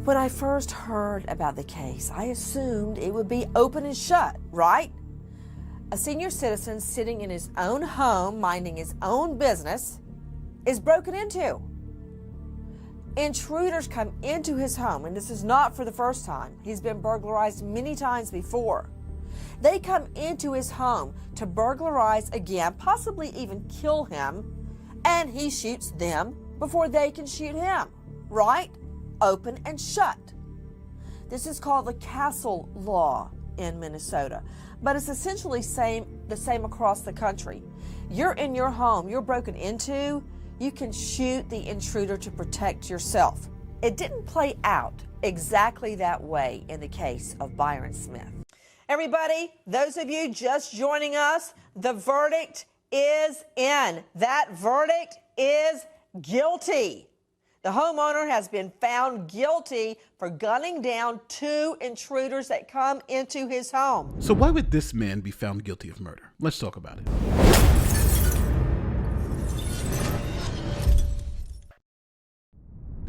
When I first heard about the case, I assumed it would be open and shut, right? A senior citizen sitting in his own home, minding his own business, is broken into. Intruders come into his home, and this is not for the first time. He's been burglarized many times before. They come into his home to burglarize again, possibly even kill him, and he shoots them before they can shoot him, right? Open and shut. This is called the castle law in Minnesota, but it's essentially the same across the country. You're in your home, you're broken into, you can shoot the intruder to protect yourself. It didn't play out exactly that way in the case of Byron Smith. Everybody, those of you just joining us, the verdict is in. That verdict is guilty. The homeowner has been found guilty for gunning down 2 intruders that come into his home. So why would this man be found guilty of murder? Let's talk about it.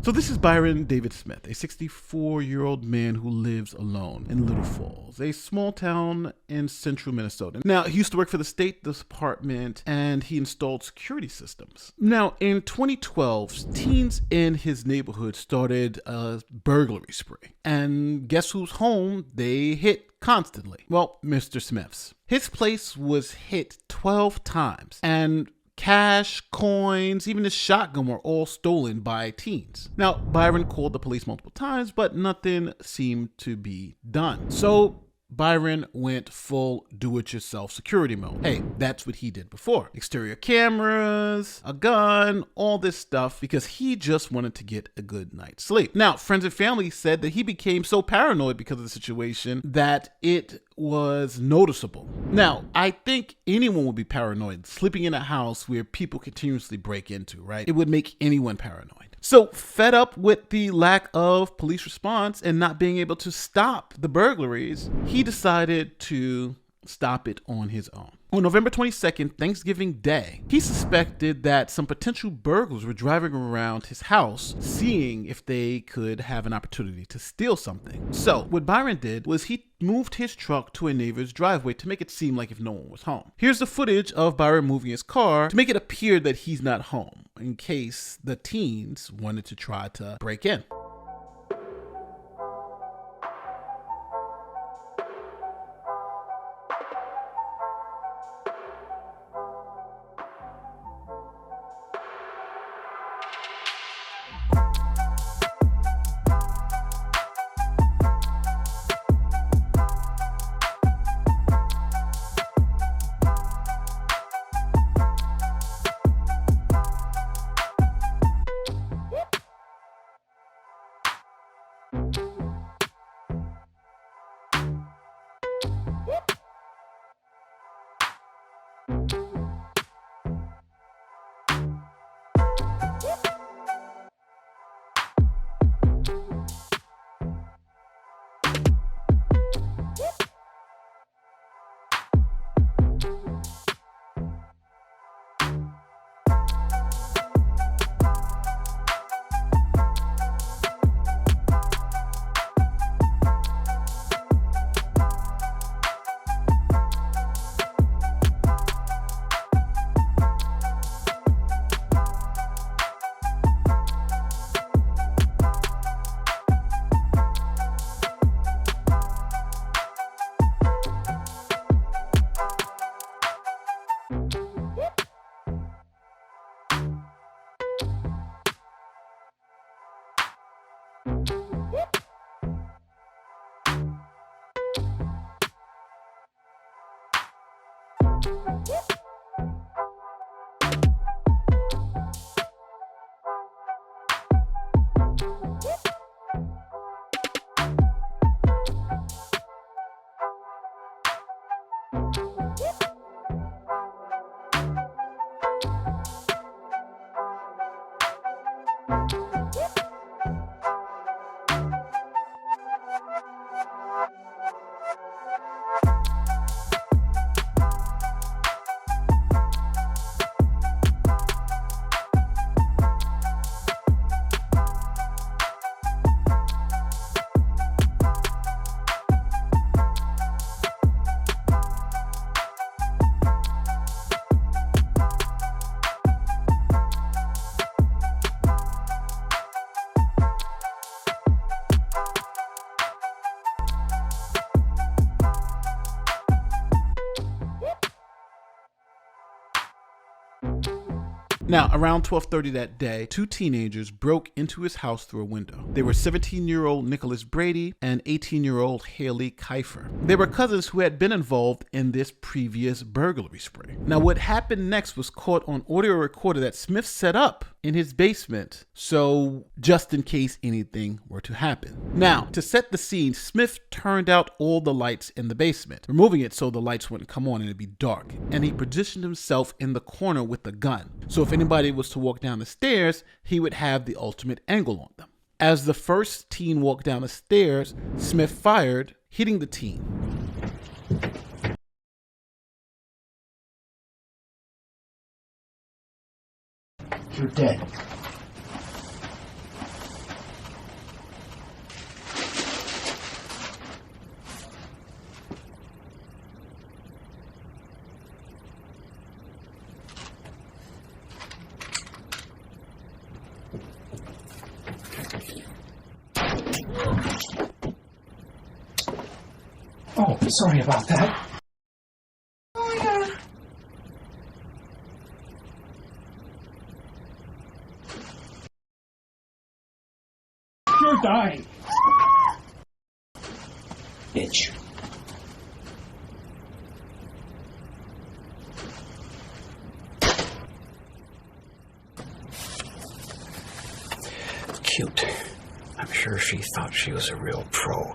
So this is Byron David Smith, a 64-year-old man who lives alone in Little Falls, a small town in central Minnesota. Now, he used to work for the State Department, and he installed security systems. Now, in 2012, teens in his neighborhood started a burglary spree. And guess whose home they hit constantly? Well, Mr. Smith's. His place was hit 12 times, and cash, coins, even his shotgun were all stolen by teens. Now, Byron called the police multiple times, but nothing seemed to be done. So Byron went full do-it-yourself security mode. Hey, that's what he did before. Exterior cameras, a gun, all this stuff, because he just wanted to get a good night's sleep. Now, friends and family said that he became so paranoid because of the situation that it was noticeable. Now, I think anyone would be paranoid sleeping in a house where people continuously break into, right? It would make anyone paranoid. So, fed up with the lack of police response and not being able to stop the burglaries, he decided to stop it on his own. On November 22nd, Thanksgiving Day, he suspected that some potential burglars were driving around his house, seeing if they could have an opportunity to steal something. So what Byron did was he moved his truck to a neighbor's driveway to make it seem like if no one was home. Here's the footage of Byron moving his car to make it appear that he's not home, in case the teens wanted to try to break in. Now, around 12:30 that day, two teenagers broke into his house through a window. They were 17-year-old Nicholas Brady and 18-year-old Haley Kiefer. They were cousins who had been involved in this previous burglary spree. Now, what happened next was caught on audio recorder that Smith set up in his basement, so just in case anything were to happen. Now, to set the scene, Smith turned out all the lights in the basement, removing it so the lights wouldn't come on and it'd be dark, and he positioned himself in the corner with a gun. So if anybody was to walk down the stairs, he would have the ultimate angle on them. As the first teen walked down the stairs, Smith fired, hitting the teen. You're dead. Oh, sorry about that. Oh, yeah. You're dying. Bitch. Cute. I'm sure she thought she was a real pro.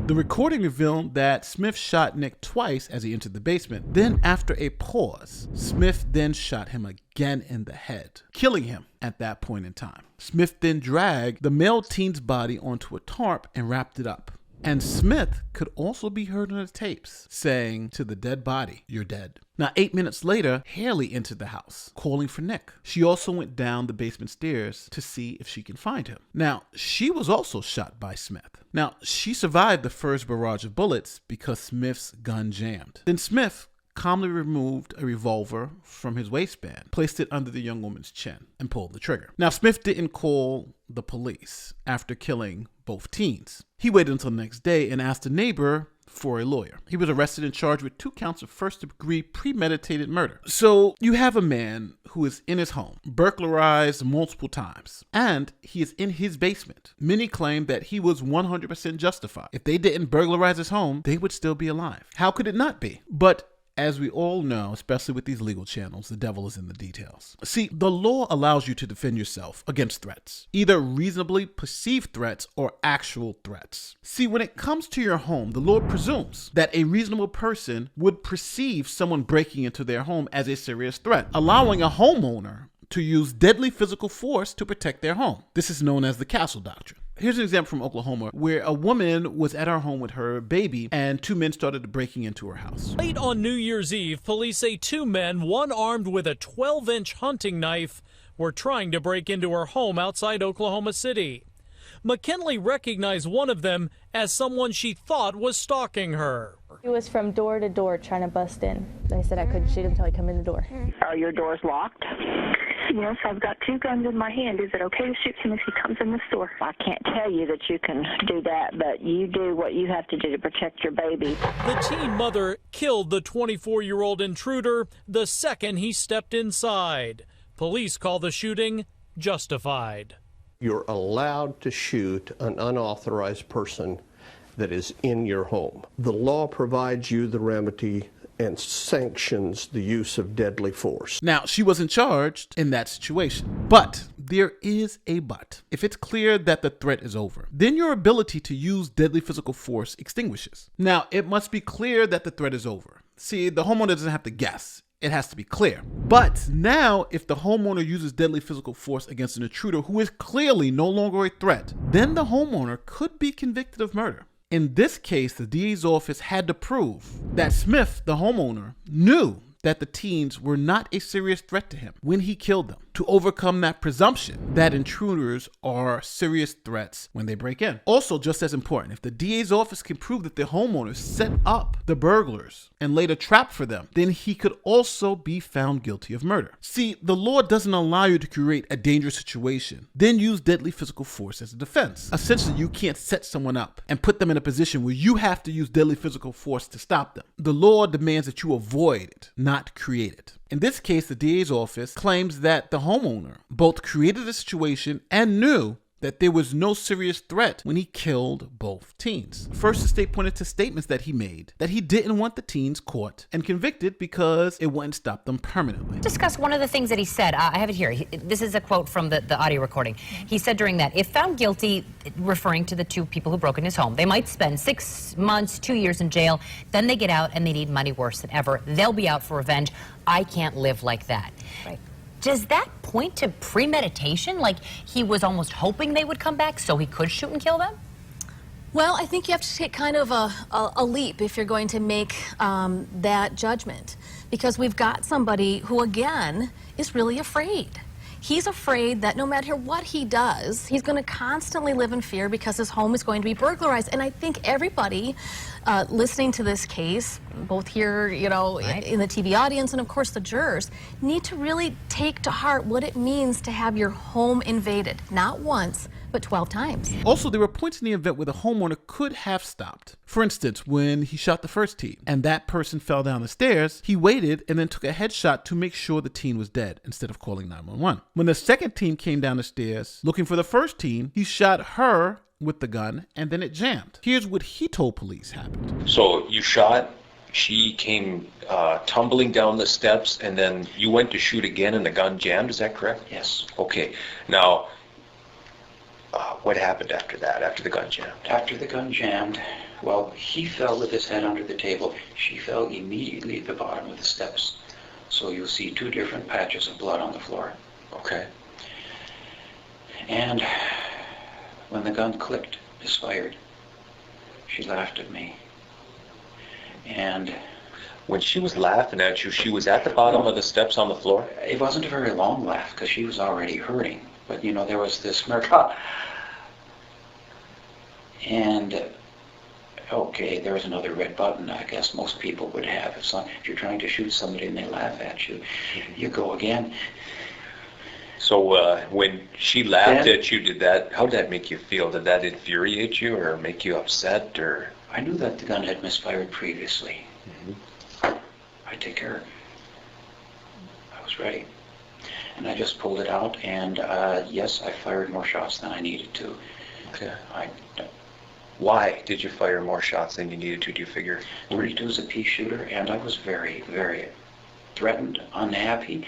The recording revealed that Smith shot Nick twice as he entered the basement. Then, after a pause, Smith then shot him again in the head, killing him at that point in time. Smith then dragged the male teen's body onto a tarp and wrapped it up. And Smith could also be heard on the tapes saying to the dead body, "You're dead." Now, 8 minutes later, Haley entered the house, calling for Nick. She also went down the basement stairs to see if she can find him. Now, she was also shot by Smith. Now, she survived the first barrage of bullets because Smith's gun jammed. Then Smith calmly removed a revolver from his waistband, placed it under the young woman's chin, and pulled the trigger. Now, Smith didn't call the police after killing both teens. He waited until the next day and asked a neighbor for a lawyer. He was arrested and charged with 2 counts of first-degree premeditated murder. So you have a man who is in his home, burglarized multiple times, and he is in his basement. Many claim that he was 100% justified. If they didn't burglarize his home, they would still be alive. How could it not be? But as we all know, especially with these legal channels, the devil is in the details. See, the law allows you to defend yourself against threats, either reasonably perceived threats or actual threats. See, when it comes to your home, the law presumes that a reasonable person would perceive someone breaking into their home as a serious threat, allowing a homeowner to use deadly physical force to protect their home. This is known as the castle doctrine. Here's an example from Oklahoma where a woman was at her home with her baby and 2 men started breaking into her house. Late on New Year's Eve, police say 2 men, one armed with a 12-inch hunting knife, were trying to break into her home outside Oklahoma City. McKinley recognized one of them as someone she thought was stalking her. He was from door to door trying to bust in. They said I couldn't shoot him until he come in the door. Are your doors locked? Yes, I've got 2 guns in my hand. Is it okay to shoot him if he comes in the store? I can't tell you that you can do that, but you do what you have to do to protect your baby. The teen mother killed the 24-year-old intruder the second he stepped inside. Police call the shooting justified. You're allowed to shoot an unauthorized person that is in your home. The law provides you the remedy and sanctions the use of deadly force. Now, she wasn't charged in that situation, but there is a but. If it's clear that the threat is over, then your ability to use deadly physical force extinguishes. Now, it must be clear that the threat is over. See, the homeowner doesn't have to guess. It has to be clear. But now, if the homeowner uses deadly physical force against an intruder who is clearly no longer a threat, then the homeowner could be convicted of murder. In this case, the DA's office had to prove that Smith, the homeowner, knew that the teens were not a serious threat to him when he killed them, to overcome that presumption that intruders are serious threats when they break in. Also, just as important, if the DA's office can prove that the homeowner set up the burglars and laid a trap for them, then he could also be found guilty of murder. See, the law doesn't allow you to create a dangerous situation, then use deadly physical force as a defense. Essentially, you can't set someone up and put them in a position where you have to use deadly physical force to stop them. The law demands that you avoid it, not not created. In this case, the DA's office claims that the homeowner both created the situation and knew that there was no serious threat when he killed both teens. First, the state pointed to statements that he made that he didn't want the teens caught and convicted because it wouldn't stop them permanently. Discuss one of the things that he said. I have it here. This is a quote from the audio recording. He said during that, if found guilty, referring to the two people who broke in his home, they might spend 6 months, 2 years in jail. Then they get out and they need money worse than ever. They'll be out for revenge. I can't live like that. Right. Does that point to premeditation? Like he was almost hoping they would come back so he could shoot and kill them? Well, I think you have to take kind of a leap if you're going to make that judgment. Because we've got somebody who, again, is really afraid. He's afraid that no matter what he does, he's going to constantly live in fear because his home is going to be burglarized. And I think everybody listening to this case, both here, you know, in the TV audience and, of course, the jurors, need to really take to heart what it means to have your home invaded, not once, but 12 times. Also, there were points in the event where the homeowner could have stopped. For instance, when he shot the first teen and that person fell down the stairs, he waited and then took a headshot to make sure the teen was dead instead of calling 911. When the second teen came down the stairs looking for the first teen, he shot her with the gun and then it jammed. Here's what he told police happened. So you shot, she came tumbling down the steps, and then you went to shoot again and the gun jammed, is that correct? Yes. Okay. Now, what happened after that, after the gun jammed? After the gun jammed, well, he fell with his head under the table. She fell immediately at the bottom of the steps. So you'll see 2 different patches of blood on the floor. Okay. And when the gun clicked, misfired, she laughed at me. And when she was laughing at you, she was at the bottom of the steps on the floor? It wasn't a very long laugh because she was already hurting. But, you know, there was this smirk. And, okay, there was another red button I guess most people would have. If you're trying to shoot somebody and they laugh at you, you go again. So when she laughed at you, how did that make you feel? Did that infuriate you or make you upset? Or I knew that the gun had misfired previously. I'd take care of it. I was ready. And I just pulled it out, and yes, I fired more shots than I needed to. Okay. Why did you fire more shots than you needed to, do you figure? 32 is a pea shooter, and I was very, very threatened, unhappy.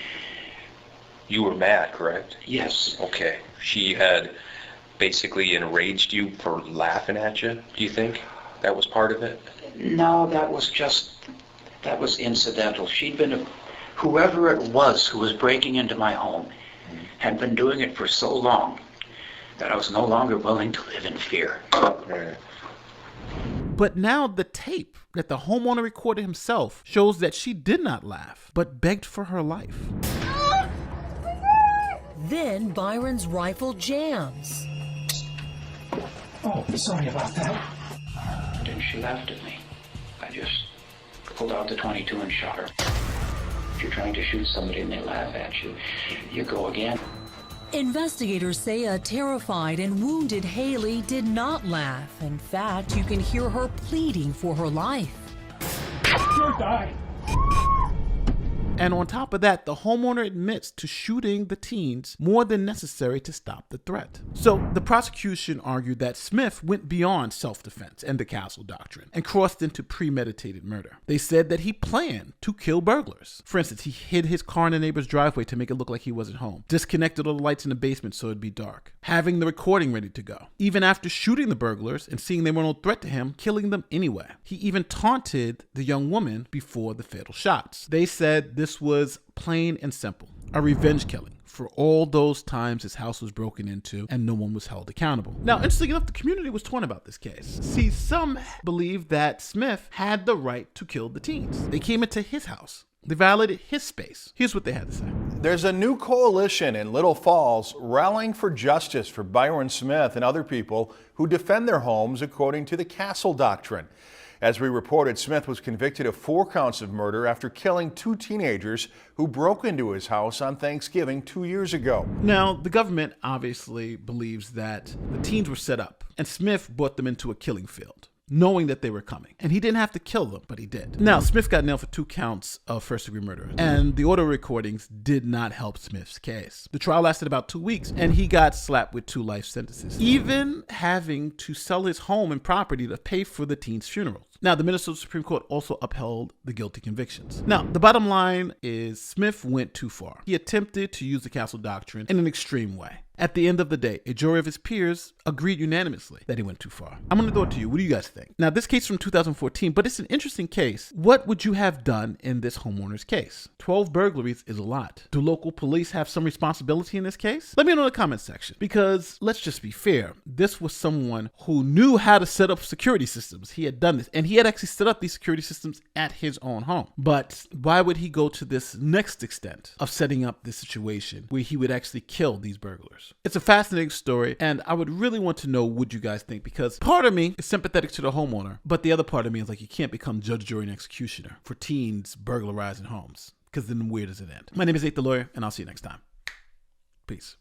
You were mad, correct? Yes. Okay. She had basically enraged you for laughing at you, do you think? That was part of it? No, that was incidental. She'd been whoever it was who was breaking into my home had been doing it for so long that I was no longer willing to live in fear. But now the tape that the homeowner recorded himself shows that she did not laugh, but begged for her life. Then Byron's rifle jams. Oh, sorry about that. Then she laughed at me. I just pulled out the 22 and shot her. If you're trying to shoot somebody and they laugh at you, you go again. Investigators say a terrified and wounded Haley did not laugh. In fact, you can hear her pleading for her life. You're dying. And on top of that, the homeowner admits to shooting the teens more than necessary to stop the threat. So the prosecution argued that Smith went beyond self-defense and the castle doctrine and crossed into premeditated murder. They said that he planned to kill burglars. For instance, he hid his car in a neighbor's driveway to make it look like he wasn't home, disconnected all the lights in the basement so it'd be dark, having the recording ready to go. Even after shooting the burglars and seeing they were no threat to him, killing them anyway. He even taunted the young woman before the fatal shots. They said this was plain and simple, a revenge killing for all those times his house was broken into and no one was held accountable. Now, interestingly enough, the community was torn about this case. See, some believe that Smith had the right to kill the teens. They came into his house. They violated his space. Here's what they had to say. There's a new coalition in Little Falls rallying for justice for Byron Smith and other people who defend their homes according to the castle doctrine. As we reported, Smith was convicted of 4 counts of murder after killing 2 teenagers who broke into his house on Thanksgiving 2 years ago. Now, the government obviously believes that the teens were set up and Smith brought them into a killing field. knowing that they were coming. And he didn't have to kill them, but he did. Now, Smith got nailed for 2 counts of first-degree murder, and the audio recordings did not help Smith's case. The trial lasted about 2 weeks, and he got slapped with 2 life sentences, even having to sell his home and property to pay for the teen's funerals. Now, the Minnesota Supreme Court also upheld the guilty convictions. Now, the bottom line is Smith went too far. He attempted to use the castle doctrine in an extreme way. At the end of the day, a jury of his peers agreed unanimously that he went too far. I'm going to throw it to you. What do you guys think? Now, this case from 2014, but it's an interesting case. What would you have done in this homeowner's case? 12 burglaries is a lot. Do local police have some responsibility in this case? Let me know in the comment section, because let's just be fair. This was someone who knew how to set up security systems. He had done this, and he had actually set up these security systems at his own home. But why would he go to this next extent of setting up this situation where he would actually kill these burglars? It's a fascinating story, and I would really want to know what you guys think, because part of me is sympathetic to the homeowner, but the other part of me is like, you can't become judge, jury, and executioner for teens burglarizing homes, because then where does it end? My name is Nate the Lawyer, and I'll see you next time. Peace.